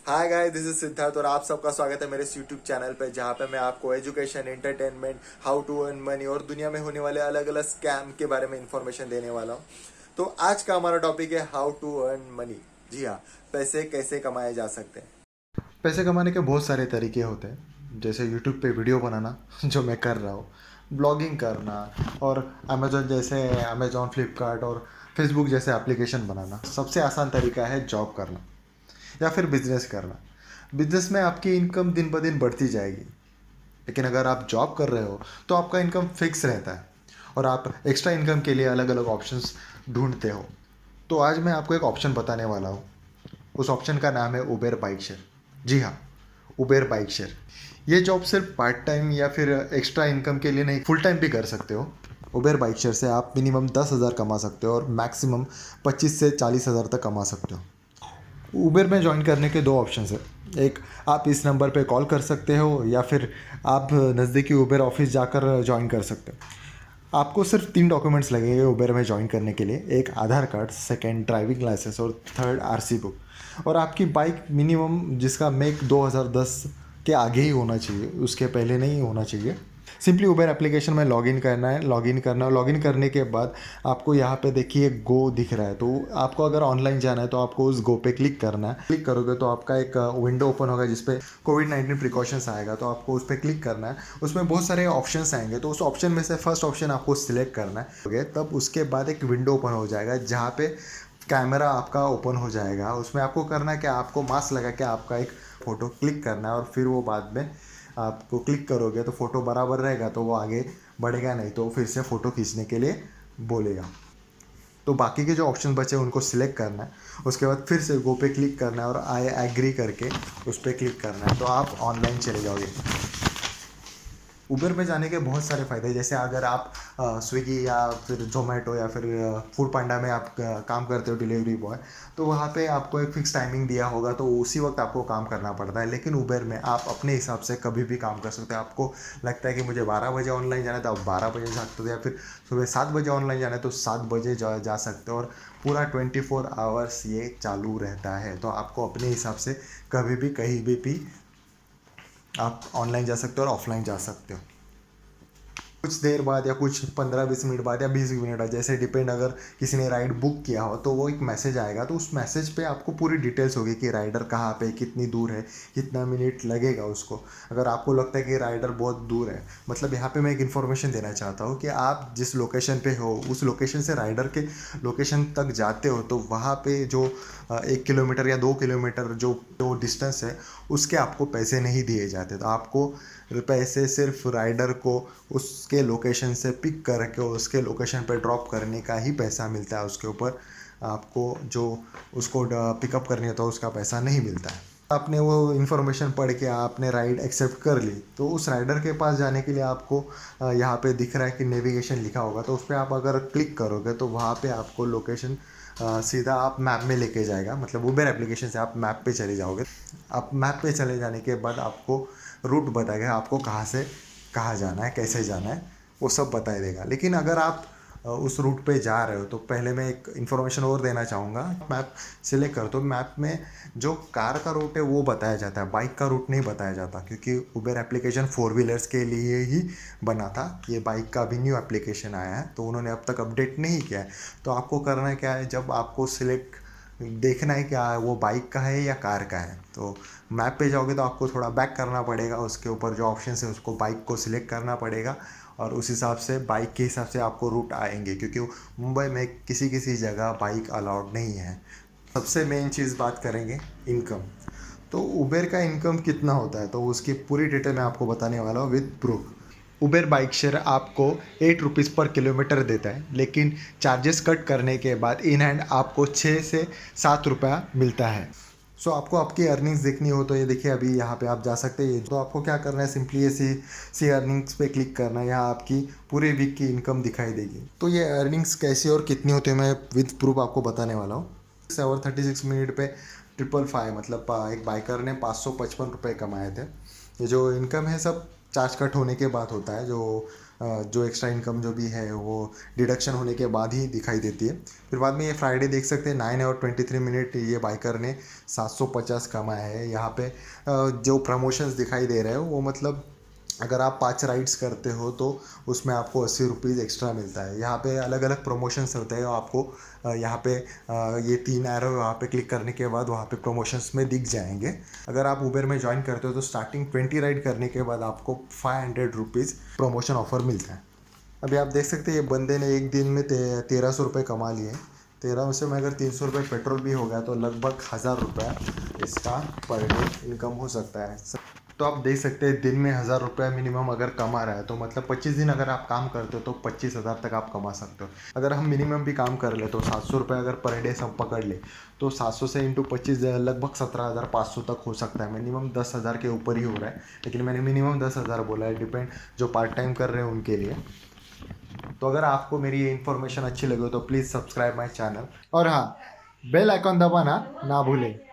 Hi guys, this is Siddharth और आप सबका स्वागत है मेरे इस यूट्यूब चैनल पे, जहाँ पे मैं आपको education, entertainment, how to earn money और दुनिया में होने वाले अलग अलग स्कैम के बारे में इंफॉर्मेशन देने वाला हूँ। तो आज का हमारा टॉपिक है हाउ टू अर्न मनी। जी हाँ, पैसे कैसे कमाए जा सकते हैं। पैसे कमाने के बहुत सारे तरीके होते हैं, जैसे यूट्यूब पे वीडियो बनाना जो मैं कर रहा हूँ, ब्लॉगिंग करना, और अमेजोन फ्लिपकार्ट और फेसबुक जैसे एप्लीकेशन बनाना। सबसे आसान तरीका है जॉब करना या फिर बिजनेस करना। बिजनेस में आपकी इनकम दिन ब दिन बढ़ती जाएगी, लेकिन अगर आप जॉब कर रहे हो तो आपका इनकम फिक्स रहता है और आप एक्स्ट्रा इनकम के लिए अलग अलग ऑप्शंस ढूंढते हो। तो आज मैं आपको एक ऑप्शन बताने वाला हूँ। उस ऑप्शन का नाम है उबेर बाइक शेयर। जी हाँ, उबेर बाइक शेयर। ये जॉब सिर्फ पार्ट टाइम या फिर एक्स्ट्रा इनकम के लिए नहीं, फुल टाइम भी कर सकते हो। उबेर बाइक शेयर से आप मिनिमम 10,000 कमा सकते हो और मैक्सिमम 25 से 40,000 तक कमा सकते हो। उबेर में ज्वाइन करने के दो ऑप्शन है। एक, आप इस नंबर पे कॉल कर सकते हो या फिर आप नज़दीकी उबेर ऑफिस जाकर ज्वाइन कर सकते हो। आपको सिर्फ 3 डॉक्यूमेंट्स लगेंगे उबेर में ज्वाइन करने के लिए। एक, आधार कार्ड, सेकंड ड्राइविंग लाइसेंस और थर्ड आरसी बुक। और आपकी बाइक मिनिमम जिसका मेक 2010 के आगे ही होना चाहिए, उसके पहले नहीं होना चाहिए। सिंपली उबेर एप्लीकेशन में लॉगिन करना है, लॉगिन करना है। लॉगिन करने के बाद आपको यहाँ पे देखिए गो दिख रहा है, तो आपको अगर ऑनलाइन जाना है तो आपको उस गो पे क्लिक करना है। क्लिक करोगे तो आपका एक विंडो ओपन होगा जिसपे कोविड-19 प्रिकॉशंस आएगा, तो आपको उस पर क्लिक करना है। उसमें बहुत सारे ऑप्शंस आएंगे, तो उस ऑप्शन में से फर्स्ट ऑप्शन आपको सिलेक्ट करना है। ओके, तब उसके बाद एक विंडो ओपन हो जाएगा जहाँ पे कैमरा आपका ओपन हो जाएगा। उसमें आपको करना है कि आपको मास्क लगा के आपका एक फ़ोटो क्लिक करना है, और फिर वो बाद में आपको क्लिक करोगे तो फ़ोटो बराबर रहेगा तो वो आगे बढ़ेगा, नहीं तो फिर से फ़ोटो खींचने के लिए बोलेगा। तो बाकी के जो ऑप्शन बचे उनको सिलेक्ट करना है। उसके बाद फिर से गो पे क्लिक करना है और आई एग्री करके उस पर क्लिक करना है, तो आप ऑनलाइन चले जाओगे। उबर में जाने के बहुत सारे फ़ायदे हैं। जैसे अगर आप स्विगी या फिर जोमेटो या फिर फूड पांडा में आप काम करते हो डिलीवरी बॉय, तो वहाँ पे आपको एक फ़िक्स टाइमिंग दिया होगा, तो उसी वक्त आपको काम करना पड़ता है। लेकिन उबर में आप अपने हिसाब से कभी भी काम कर सकते हो। आपको लगता है कि मुझे 12 बजे ऑनलाइन जाना है तो आप 12 बजे जा सकते हो, या फिर सुबह 7 बजे ऑनलाइन जाना है तो 7 बजे जा सकते हो। और पूरा 24 आवर्स ये चालू रहता है, तो आपको अपने हिसाब से कभी भी कहीं भी आप ऑनलाइन जा सकते हो और ऑफलाइन जा सकते हो। कुछ देर बाद या कुछ 15-20 मिनट बाद या 20 मिनट बाद, जैसे डिपेंड, अगर किसी ने राइड बुक किया हो तो वो एक मैसेज आएगा, तो उस मैसेज पे आपको पूरी डिटेल्स होगी कि राइडर कहाँ पे, कितनी दूर है, कितना मिनट लगेगा उसको। अगर आपको लगता है कि राइडर बहुत दूर है, मतलब यहाँ पे मैं एक इन्फॉर्मेशन देना चाहता हूँ कि आप जिस लोकेशन पे हो उस लोकेशन से राइडर के लोकेशन तक जाते हो, तो वहाँ पे जो 1 किलोमीटर या 2 किलोमीटर जो जो डिस्टेंस है उसके आपको पैसे नहीं दिए जाते। तो आपको पैसे सिर्फ राइडर को उसके लोकेशन से पिक करके उसके लोकेशन पर ड्रॉप करने का ही पैसा मिलता है। उसके ऊपर आपको जो उसको पिकअप करनी होता है उसका पैसा नहीं मिलता है। आपने वो इन्फॉर्मेशन पढ़ के आपने राइड एक्सेप्ट कर ली, तो उस राइडर के पास जाने के लिए आपको यहाँ पे दिख रहा है कि नेविगेशन लिखा होगा, तो उस पर आप अगर क्लिक करोगे तो वहाँ पे आपको लोकेशन सीधा आप मैप में लेके जाएगा। मतलब उबेर एप्लीकेशन से आप मैप पे चले जाओगे। आप मैप पे चले जाने के बाद आपको रूट बताएगा, आपको कहाँ से कहाँ जाना है, कैसे जाना है, वो सब बता देगा। लेकिन अगर आप उस रूट पे जा रहे हो तो पहले मैं एक इन्फॉर्मेशन और देना चाहूँगा। मैप सिलेक्ट करो तो मैप में जो कार का रूट है वो बताया जाता है, बाइक का रूट नहीं बताया जाता, क्योंकि उबेर एप्लीकेशन 4 व्हीलर्स के लिए ही बना था। ये बाइक का भी न्यू एप्लीकेशन आया है, तो उन्होंने अब तक अपडेट नहीं किया है। तो आपको करना क्या है, जब आपको सिलेक्ट देखना है क्या वो बाइक का है या कार का है, तो मैप पे जाओगे तो आपको थोड़ा बैक करना पड़ेगा। उसके ऊपर जो ऑप्शन है उसको बाइक को सिलेक्ट करना पड़ेगा, और उस हिसाब से बाइक के हिसाब से आपको रूट आएंगे, क्योंकि मुंबई में किसी किसी जगह बाइक अलाउड नहीं है। सबसे मेन चीज़ बात करेंगे इनकम। तो उबेर का इनकम कितना होता है, तो उसकी पूरी डिटेल मैं आपको बताने वाला हूँ with proof. Uber bike share आपको 8 रुपीज़ पर किलोमीटर देता है, लेकिन चार्जेस कट करने के बाद इन हैंड आपको 6 से 7 रुपया मिलता है। सो आपको आपकी अर्निंग्स देखनी हो तो ये देखिए, अभी यहाँ पे आप जा सकते हैं। तो आपको क्या करना है, सिंपली ये सी अर्निंग्स पे क्लिक करना है। यहाँ आपकी पूरे वीक की इनकम दिखाई देगी। तो ये अर्निंग्स कैसी और कितनी होती है मैं विद प्रूफ आपको बताने वाला हूँ। 6 और 36 मिनट पे 555, मतलब एक बाइकर ने 555 रुपये कमाए थे। ये जो इनकम है सब चार्ज कट होने के बाद होता है, जो जो एक्स्ट्रा इनकम जो भी है वो डिडक्शन होने के बाद ही दिखाई देती है। फिर बाद में ये फ्राइडे देख सकते हैं 9 और 23 मिनट ये बाइकर ने 750 कमाया है। यहाँ पे जो प्रमोशंस दिखाई दे रहे हैं वो मतलब अगर आप 5 राइड्स करते हो तो उसमें आपको 80 रुपीज़ एक्स्ट्रा मिलता है। यहाँ पे अलग अलग प्रमोशंस होते हैं आपको यहाँ पे ये 3 एरो वहाँ पे क्लिक करने के बाद वहाँ पे प्रमोशंस में दिख जाएंगे। अगर आप उबेर में ज्वाइन करते हो तो स्टार्टिंग 20 राइड करने के बाद आपको 500 रुपीज़ प्रमोशन ऑफर मिलता है। अभी आप देख सकते हैं ये बंदे ने एक दिन में 1300 रुपये कमा लिए। 13 से में अगर 300 रुपये पेट्रोल भी हो गया तो लगभग 1000 रुपये इसका पर डे इनकम हो सकता है। तो आप देख सकते हैं दिन में 1000 रुपये मिनिमम अगर कमा रहा है तो मतलब 25 दिन अगर आप काम करते हो तो 25,000 तक आप कमा सकते हो। अगर हम मिनिमम भी काम कर ले तो 700 रुपये अगर पर डे सब पकड़ ले तो 700 से इंटू 25 लगभग 17,500 तक हो सकता है। मिनिमम 10,000 के ऊपर ही हो रहा है, लेकिन मैंने मिनिमम 10,000 बोला है, डिपेंड जो पार्ट टाइम कर रहे हैं उनके लिए। तो अगर आपको मेरी ये इन्फॉर्मेशन अच्छी लगे तो प्लीज़ सब्सक्राइब माई चैनल और हाँ, बेल आइकॉन दबाना ना भूलें।